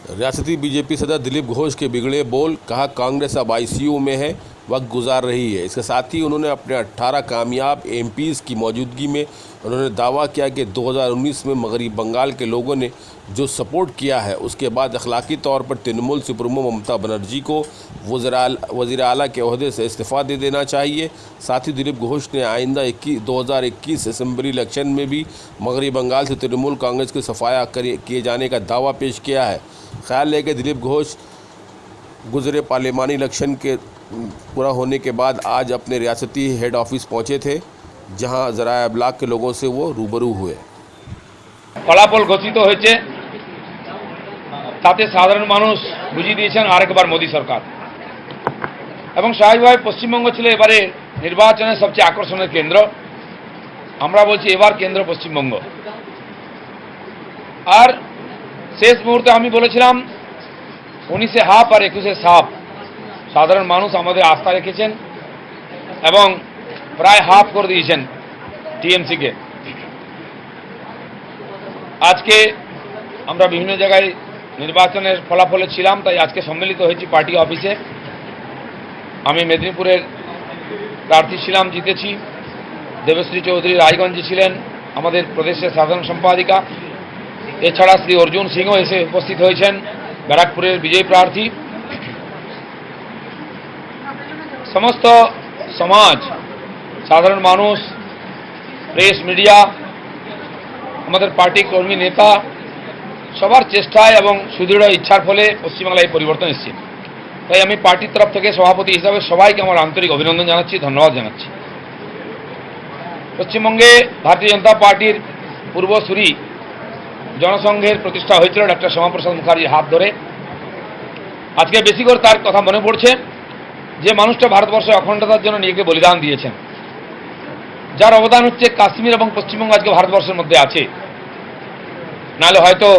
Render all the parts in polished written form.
रियासती बीजेपी सदस्य दिलीप घोष के बिगड़े बोल, कहा कांग्रेस अब आईसीयू में है, वक्त गुजार रही है। इसके साथ ही उन्होंने अपने 18 कामयाब एमपीज़ की मौजूदगी में उन्होंने दावा किया कि 2019 में मगरबी बंगाल के लोगों ने जो सपोर्ट किया है उसके बाद अखलाकी तौर पर तृणमूल सुप्रीमो ममता बनर्जी को वज़ीर आला के ओहदे से इस्तीफ़ा दे देना चाहिए। साथ ही दिलीप घोष ने आइंदा 2021 असेंबली इलेक्शन में भी मगरबी बंगाल से तृणमूल कांग्रेस की सफाया किए जाने का दावा पेश किया है। ख्याल है कि दिलीप घोष गुजरे पार्लिमानी इलेक्शन के पूरा होने के बाद आज अपने रियासती हेड ऑफिस पहुंचे थे, जहां ज़राए अबलाग के लोगों से वो रूबरू हुए। ফলাফল ঘোষিত হয়েছে, তাতে সাধারণ মানুষ বুঝিয়ে দিয়েছেন আরেকবার মোদী সরকার। এবং স্বাভাবিকভাবে পশ্চিমবঙ্গ ছিল এবারে নির্বাচনের সবচেয়ে আকর্ষণের কেন্দ্র। আমরা বলছি এবার কেন্দ্র পশ্চিমবঙ্গ। আর শেষ মুহূর্তে আমি বলেছিলাম 19-এ হাফ আর 21-এ সাফ। সাধারণ মানুষ আমাদের আস্থা রেখেছেন এবং প্রায় হাফ করে দিয়েছেন টিএমসিকে। আজকে আমরা বিভিন্ন জায়গায় নির্বাচনের ফলাফলে ছিলাম, তাই আজকে সম্মিলিত হয়েছি পার্টি অফিসে। আমি মেদিনীপুরের প্রার্থী ছিলাম, জিতেছি। দেবশ্রী চৌধুরী রায়গঞ্জে ছিলেন আমাদের প্রদেশের সাধারণ সম্পাদিকা। এছাড়া শ্রী অর্জুন সিংও এসে উপস্থিত হয়েছেন, ব্যারাকপুরের বিজয়ী প্রার্থী। সমস্ত সমাজ, সাধারণ মানুষ, প্রেস মিডিয়া, আমাদের পার্টি কর্মী নেতা সবার চেষ্টায় এবং সুদৃঢ় ইচ্ছার ফলে পশ্চিমবাংলায় এই পরিবর্তন এসেছে। তাই আমি পার্টির তরফ থেকে সভাপতি হিসাবে সবাইকে আমার আন্তরিক অভিনন্দন জানাচ্ছি, ধন্যবাদ জানাচ্ছি। পশ্চিমবঙ্গে ভারতীয় জনতা পার্টির পূর্বসূরি জনসংঘের প্রতিষ্ঠা হয়েছিল ডক্টর শ্যামাপ্রসাদ মুখার্জির হাত ধরে। আজকে বেশি করে তার কথা মনে পড়ছে, যে মানুষটা ভারতবর্ষের অখণ্ডতার জন্য নিজেকে বলিদান দিয়েছেন, যার অবদান হচ্ছে কাশ্মীর এবং পশ্চিমবঙ্গ আজকে ভারতবর্ষের মধ্যে আছে। নাহলে হয়তো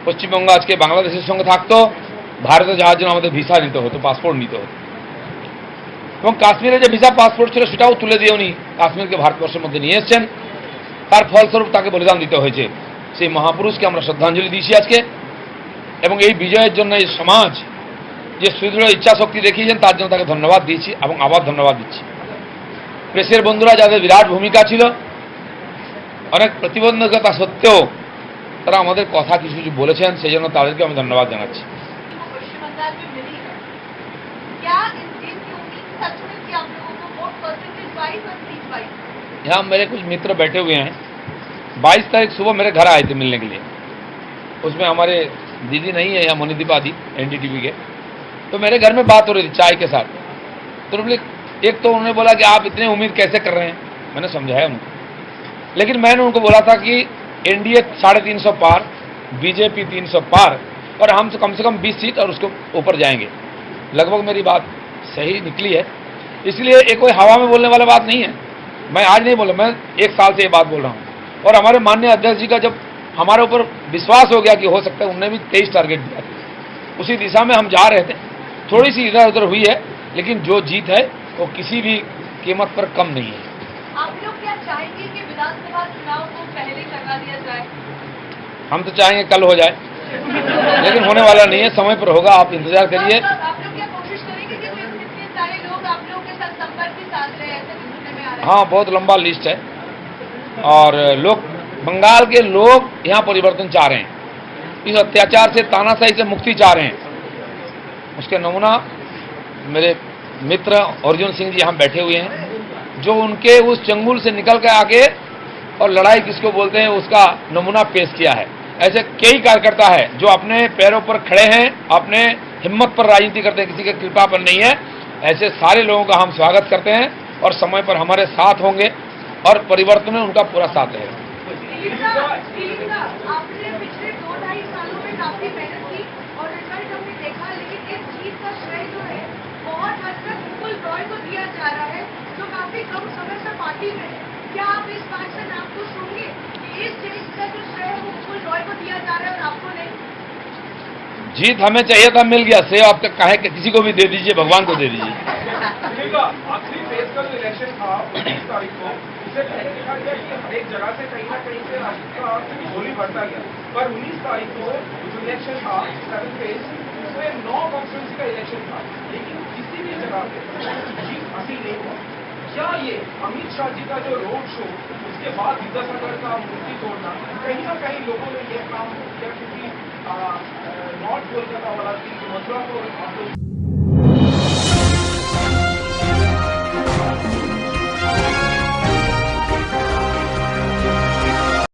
পশ্চিমবঙ্গ আজকে বাংলাদেশের সঙ্গে থাকতো, ভারতে যাওয়ার জন্য আমাদের ভিসা নিতে হতো, পাসপোর্ট নিতে হতো। এবং কাশ্মীরে যে ভিসা পাসপোর্ট ছিল সেটাও তুলে দিয়ে উনি কাশ্মীরকে ভারতবর্ষের মধ্যে নিয়ে এসছেন। তার ফলস্বরূপ তাকে বলিদান দিতে হয়েছে। সেই মহাপুরুষকে আমরা শ্রদ্ধাঞ্জলি দিয়েছি আজকে। এবং এই বিজয়ের জন্য এই সমাজ যে সুদৃঢ় ইচ্ছা শক্তি দেখিয়েছেন তার জন্য তাকে ধন্যবাদ দিয়েছি এবং আবার ধন্যবাদ দিচ্ছি। প্রেসের বন্ধুরা যাদের বিরাট ভূমিকা ছিল, অনেক প্রতিবন্ধকতা সত্ত্বেও তারা আমাদের কথা কিছু কিছু বলেছেন, সেই জন্য তাদেরকে আমি ধন্যবাদ জানাচ্ছি। यहाँ मेरे कुछ मित्र बैठे हुए हैं। 22 तारीख सुबह मेरे घर आए थे मिलने के लिए। उसमें हमारे दीदी नहीं है, यहाँ मोनिदीपा दी एनडीटीवी के। तो मेरे घर में बात हो रही थी चाय के साथ। तो एक तो उन्होंने बोला कि आप इतने उम्मीद कैसे कर रहे हैं, मैंने समझाया उनको। लेकिन मैंने उनको बोला था कि एनडीए 350 पार, बीजेपी 300 पार, और हम कम से कम 20 सीट और उसके ऊपर जाएंगे। लगभग मेरी बात सही निकली है। इसलिए ये कोई हवा में बोलने वाला बात नहीं है। मैं आज नहीं बोला, मैं 1 साल से ये बात बोल रहा हूँ। और हमारे माननीय अध्यक्ष जी का जब हमारे ऊपर विश्वास हो गया कि हो सकता है, उन्होंने भी 23 टारगेट दिया, उसी दिशा में हम जा रहे थे। थोड़ी सी इधर उधर हुई है, लेकिन जो जीत है वो किसी भी कीमत पर कम नहीं है। आप लोग क्या चाहेंगे कि विधानसभा चुनाव को पहले करवा दिया जाए? हम तो चाहेंगे कल हो जाए, लेकिन होने वाला नहीं है, समय पर होगा, आप इंतजार करिए। आप लोग क्या कोशिश करेंगे कि कितने सारे लोग आप लोगों के साथ संपर्क भी साध रहे हैं, ऐसे भी सुनने में आ रहा है? हाँ, बहुत लंबा लिस्ट है। और लोग, बंगाल के लोग यहाँ परिवर्तन चाह रहे हैं, इस अत्याचार से, तानाशाही से मुक्ति चाह रहे हैं। उसके नमूना मेरे मित्र अर्जुन सिंह जी यहाँ बैठे हुए हैं, जो उनके उस चंगुल से निकल के आगे और लड़ाई किसको बोलते हैं उसका नमूना पेश किया है। ऐसे कई कार्यकर्ता है जो अपने पैरों पर खड़े हैं, अपने हिम्मत पर राजनीति करते हैं, किसी की कृपा पर नहीं है। ऐसे सारे लोगों का हम स्वागत करते हैं और समय पर हमारे साथ होंगे और परिवर्तन में उनका पूरा साथ रहेगा। आपने पिछले 2-2.5 सालों में काफी मेहनत की और रिजल्ट हमने देखा, लेकिन इस जीत का श्रेय जो है बहुत हद तक मुकुल रॉय को दिया जा रहा है, जो काफी कम समय से पार्टी में है। क्या आप इस बात से नाम खुश होंगे कि इस जीत का जो श्रेय है वो मुकुल रॉय को दिया जा रहा है और आपको नहीं? जीत हमें चाहिए था, मिल गया। सेव आप तक काहे किसी को भी दे दीजिए, भगवान को दे दीजिए। आखिरी फेज का जो इलेक्शन था 19 तारीख को, उसे पहले देखा गया कि हर एक जगह से कहीं ना कहीं से राजनीति का गोली बढ़ता गया, पर 19 तारीख को जो इलेक्शन था 7 फेज, उसमें 9 कॉन्स्टिट्यूंसी का इलेक्शन था, लेकिन किसी भी जगह पे जीत हासिल नहीं हुआ। क्या ये अमित शाह जी का जो रोड शो, उसके बाद विद्यासागर का मूर्ति तोड़ना, कहीं ना कहीं लोगों ने ये काम किया, क्योंकि नॉर्थ कोलकाता वाला मथुरा को